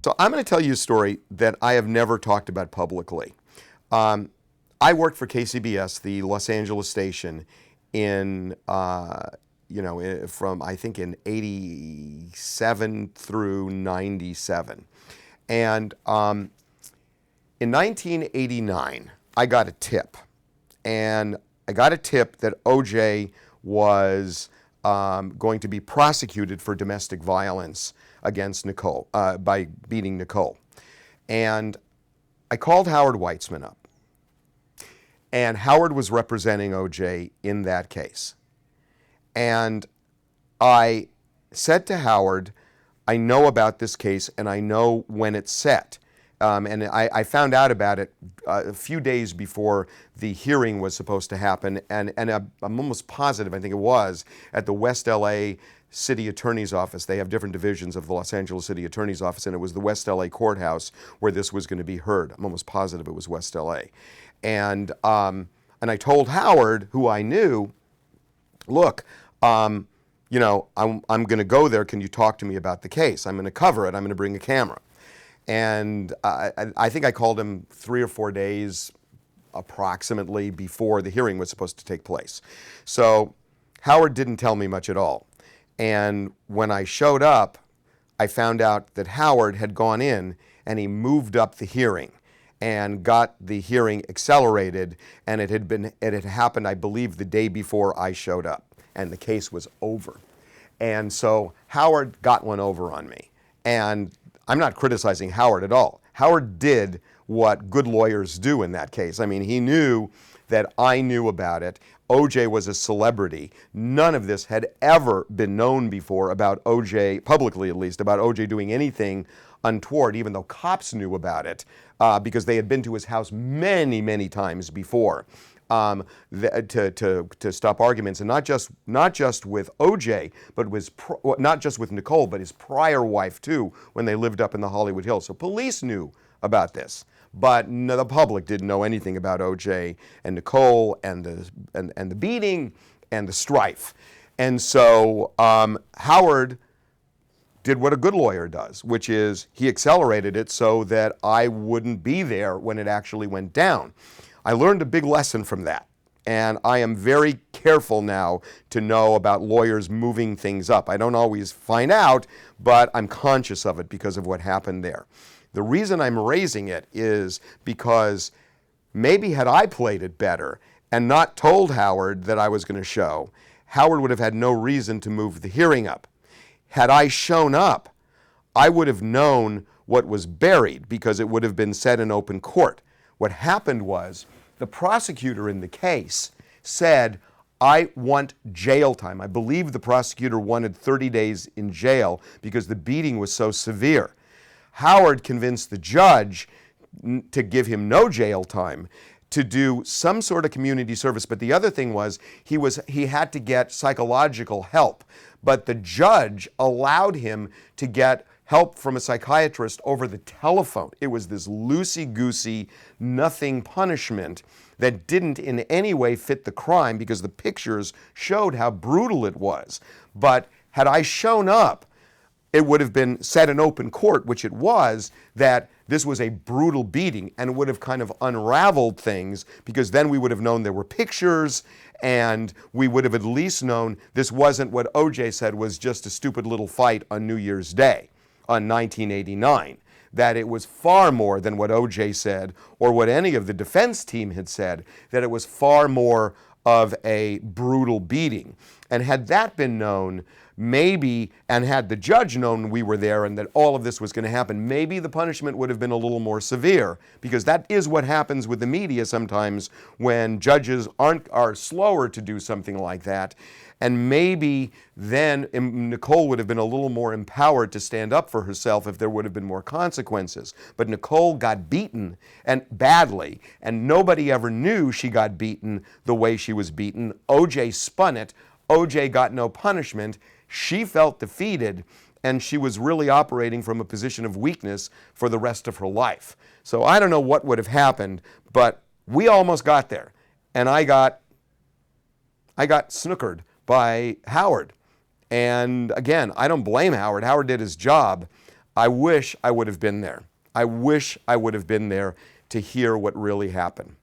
So I'm going to tell you a story that I have never talked about publicly. I worked for KCBS, the Los Angeles station, in from I think in '87 through '97, and in 1989 I got a tip, and I got a tip that O.J. was going to be prosecuted for domestic violence against Nicole by beating Nicole, and I called Howard Weitzman up. And Howard was representing O.J. in that case. And I said to Howard, I know about this case and I know when it's set. And I found out about it a few days before the hearing was supposed to happen. And I'm almost positive, I think it was, at the West LA City Attorney's Office. They have different divisions of the Los Angeles City Attorney's Office, and it was the West LA Courthouse where this was going to be heard. I'm almost positive it was West LA. And I told Howard, who I knew, look, I'm going to go there. Can you talk to me about the case? I'm going to cover it. I'm going to bring a camera. And I think I called him 3 or 4 days approximately before the hearing was supposed to take place. So Howard didn't tell me much at all. And when I showed up, I found out that Howard had gone in and he moved up the hearing and got the hearing accelerated, and it had happened, I believe, the day before I showed up, and the case was over. And so Howard got one over on me. And I'm not criticizing Howard at all. Howard did what good lawyers do in that case. I mean, he knew that I knew about it. O.J. was a celebrity. None of this had ever been known before about O.J., publicly at least, about O.J. doing anything untoward, even though cops knew about it, because they had been to his house many, many times before to stop arguments, and not just with O.J., but not just with Nicole, but his prior wife too, when they lived up in the Hollywood Hills. So police knew about this, but the public didn't know anything about O.J. and Nicole and the beating and the strife. And so Howard did what a good lawyer does, which is he accelerated it so that I wouldn't be there when it actually went down. I learned a big lesson from that, and I am very careful now to know about lawyers moving things up. I don't always find out, but I'm conscious of it because of what happened there. The reason I'm raising it is because maybe had I played it better and not told Howard that I was going to show, Howard would have had no reason to move the hearing up. Had I shown up, I would have known what was buried because it would have been said in open court. What happened was the prosecutor in the case said, I want jail time. I believe the prosecutor wanted 30 days in jail because the beating was so severe. Howard convinced the judge to give him no jail time, to do some sort of community service. But the other thing was he had to get psychological help. But the judge allowed him to get help from a psychiatrist over the telephone. It was this loosey-goosey, nothing punishment that didn't in any way fit the crime because the pictures showed how brutal it was. But had I shown up, it would have been said in open court, which it was, that this was a brutal beating, and it would have kind of unraveled things because then we would have known there were pictures, and we would have at least known this wasn't what O.J. said was just a stupid little fight on New Year's Day on 1989, that it was far more than what O.J. said or what any of the defense team had said, that it was far more of a brutal beating. And had that been known, maybe, and had the judge known we were there and that all of this was going to happen, maybe the punishment would have been a little more severe, because that is what happens with the media sometimes when judges are slower to do something like that. And maybe then Nicole would have been a little more empowered to stand up for herself if there would have been more consequences. But Nicole got beaten, and badly, and nobody ever knew she got beaten the way she was beaten. O.J. spun it. O.J. got no punishment. She felt defeated, and she was really operating from a position of weakness for the rest of her life. So I don't know what would have happened, but we almost got there. And I got snookered by Howard. And again, I don't blame Howard. Howard did his job. I wish I would have been there. I wish I would have been there to hear what really happened.